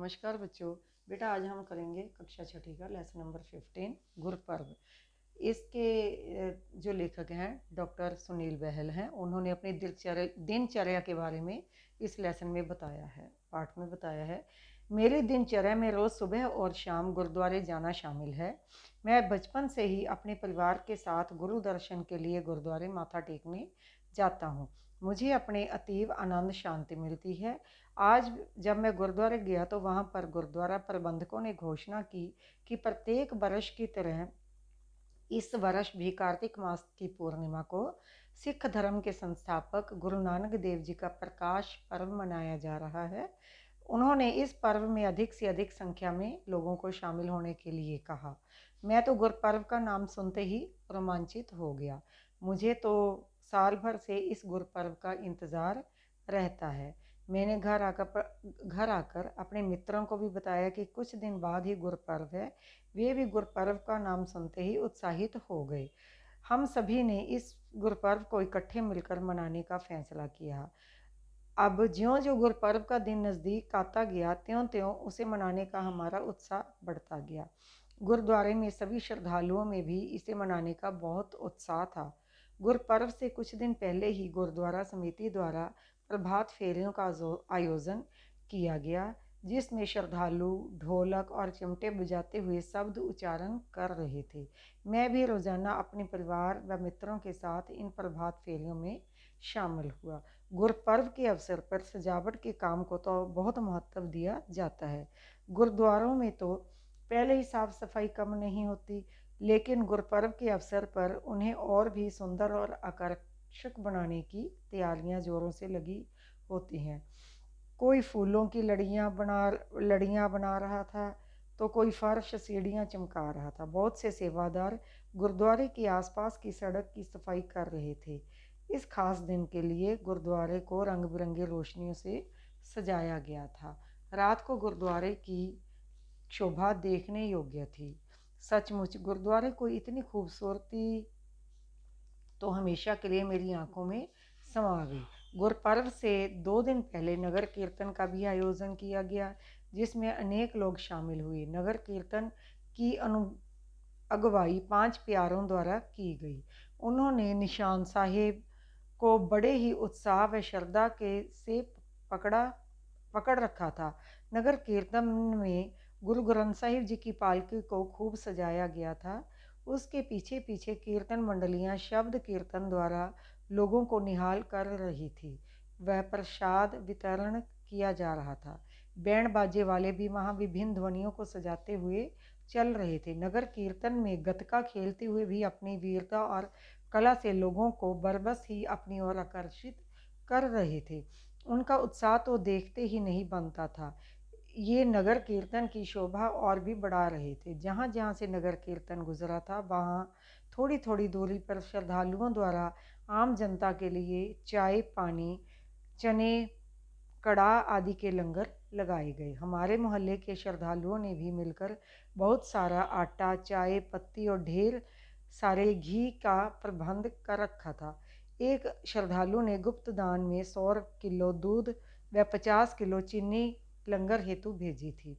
नमस्कार बच्चों। बेटा आज हम करेंगे कक्षा छठी का लेसन नंबर 15 गुरपर्व। इसके जो लेखक हैं डॉक्टर सुनील बहल हैं। उन्होंने अपनी दिनचर्या के बारे में इस लेसन में बताया है, पाठ में बताया है। मेरी दिनचर्या में रोज़ सुबह और शाम गुरुद्वारे जाना शामिल है। मैं बचपन से ही अपने परिवार के साथ गुरु दर्शन के लिए गुरुद्वारे माथा टेकने जाता हूँ। मुझे अपने अतीव आनंद शांति मिलती है। आज जब मैं गुरुद्वारे गया तो वहाँ पर गुरुद्वारा प्रबंधकों ने घोषणा की कि प्रत्येक वर्ष की तरह इस वर्ष भी कार्तिक मास की पूर्णिमा को सिख धर्म के संस्थापक गुरु नानक देव जी का प्रकाश पर्व मनाया जा रहा है। उन्होंने इस पर्व में अधिक से अधिक संख्या में लोगों को शामिल होने के लिए कहा। मैं तो गुरपर्व का नाम सुनते ही रोमांचित हो गया। मुझे तो साल भर से इस गुरपर्व का इंतज़ार रहता है। मैंने घर आकर अपने मित्रों को भी बताया कि कुछ दिन बाद ही गुरपर्व है। वे भी गुरपर्व का नाम सुनते ही उत्साहित हो गए। हम सभी ने इस गुरपर्व को इकट्ठे मिलकर मनाने का फैसला किया। अब ज्यों-ज्यों गुरपर्व का दिन नज़दीक आता गया त्यों-त्यों उसे मनाने का हमारा उत्साह बढ़ता गया। गुरुद्वारे में सभी श्रद्धालुओं में भी इसे मनाने का बहुत उत्साह था। गुरपर्व से कुछ दिन पहले ही गुरुद्वारा समिति द्वारा प्रभात फेरियों का आयोजन किया गया, जिसमें श्रद्धालु ढोलक और चिमटे बजाते हुए शब्द उच्चारण कर रहे थे। मैं भी रोज़ाना अपने परिवार व मित्रों के साथ इन प्रभात फेरियों में शामिल हुआ। गुरपर्व के अवसर पर सजावट के काम को तो बहुत महत्व दिया जाता है। गुरुद्वारों में तो पहले ही साफ सफाई कम नहीं होती, लेकिन गुरपर्व के अवसर पर उन्हें और भी सुंदर और आकर्षक बनाने की तैयारियां जोरों से लगी होती हैं। कोई फूलों की लड़ियां बना रहा था तो कोई फर्श सीढ़ियां चमका रहा था। बहुत से सेवादार गुरुद्वारे के आसपास की सड़क की सफाई कर रहे थे। इस खास दिन के लिए गुरुद्वारे को रंग बिरंगी रोशनियों से सजाया गया था। रात को गुरुद्वारे की शोभा देखने योग्य थी। सचमुच गुरुद्वारे को इतनी खूबसूरती तो हमेशा के लिए मेरी आंखों में समा गई। गुरपर्व से 2 दिन पहले नगर कीर्तन का भी आयोजन किया गया, जिसमें अनेक लोग शामिल हुए। नगर कीर्तन की अगुवाई 5 प्यारों द्वारा की गई। उन्होंने निशान साहिब को बड़े ही उत्साह व श्रद्धा से पकड़ रखा था। नगर कीर्तन में गुरु ग्रंथ साहिब जी की पालकी को खूब सजाया गया था। उसके पीछे पीछे कीर्तन मंडलियां शब्द कीर्तन द्वारा लोगों को निहाल कर रही थी। वह प्रसाद वितरण किया जा रहा था। बैंड बाजे वाले भी वहां विभिन्न ध्वनियों को सजाते हुए चल रहे थे। नगर कीर्तन में गतका खेलते हुए भी अपनी वीरता और कला से लोगों को बरबस ही अपनी ओर आकर्षित कर रहे थे। उनका उत्साह तो देखते ही नहीं बनता था। ये नगर कीर्तन की शोभा और भी बढ़ा रहे थे। जहाँ जहाँ से नगर कीर्तन गुजरा था वहाँ थोड़ी थोड़ी दूरी पर श्रद्धालुओं द्वारा आम जनता के लिए चाय पानी चने कड़ाह आदि के लंगर लगाए गए। हमारे मोहल्ले के श्रद्धालुओं ने भी मिलकर बहुत सारा आटा चाय पत्ती और ढेर सारे घी का प्रबंध कर रखा था। एक श्रद्धालु ने गुप्त दान में 100 किलो दूध व 50 किलो चीनी लंगर हेतु भेजी थी।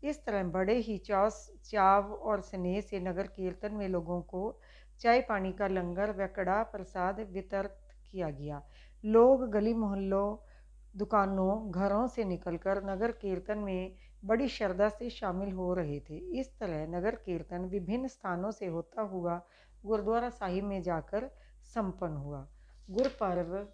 इस तरह बड़े ही चाव और स्नेह से नगर कीर्तन में लोगों को चाय पानी का लंगर व कड़ा प्रसाद वितरित किया गया। लोग गली मोहल्लों दुकानों घरों से निकलकर नगर कीर्तन में बड़ी श्रद्धा से शामिल हो रहे थे। इस तरह नगर कीर्तन विभिन्न स्थानों से होता हुआ गुरुद्वारा साहिब में जाकर संपन्न हुआ। गुरपर्व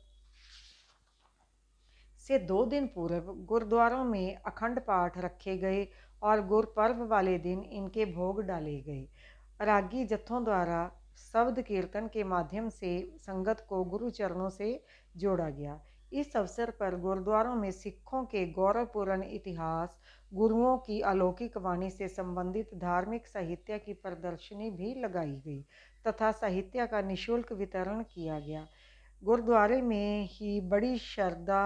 से 2 दिन पूर्व गुरुद्वारों में अखंड पाठ रखे गए और गुरपर्व वाले दिन इनके भोग डाले गए। रागी जत्थों द्वारा शब्द कीर्तन के माध्यम से संगत को गुरु चरणों से जोड़ा गया। इस अवसर पर गुरुद्वारों में सिखों के गौरवपूर्ण इतिहास, गुरुओं की अलौकिक वाणी से संबंधित धार्मिक साहित्य की प्रदर्शनी भी लगाई गई तथा साहित्य का निःशुल्क वितरण किया गया। गुरुद्वारे में ही बड़ी श्रद्धा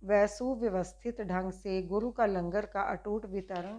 व सुव्यवस्थित ढंग से गुरु का लंगर का अटूट वितरण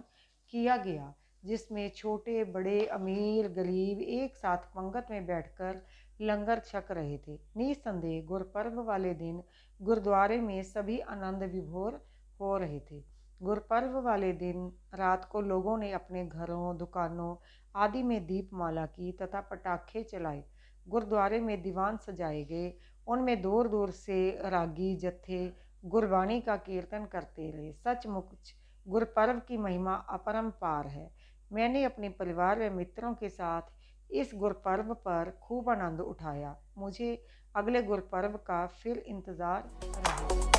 किया गया, जिसमें छोटे बड़े अमीर गरीब एक साथ पंगत में बैठकर लंगर छक रहे थे। निसंदेह गुरपर्व वाले दिन गुरुद्वारे में सभी आनंद विभोर हो रहे थे। गुरपर्व वाले दिन रात को लोगों ने अपने घरों, दुकानों आदि में दीपमाला की तथा पटाखे चलाए। गुरुद्वारे में दीवान सजाए गए, उनमें दूर दूर से रागी जत्थे गुरबाणी का कीर्तन करते रहे। सचमुच गुरपर्व की महिमा अपरंपार है। मैंने अपने परिवार व मित्रों के साथ इस गुरपर्व पर खूब आनंद उठाया। मुझे अगले गुरपर्व का फिर इंतज़ार रहेगा।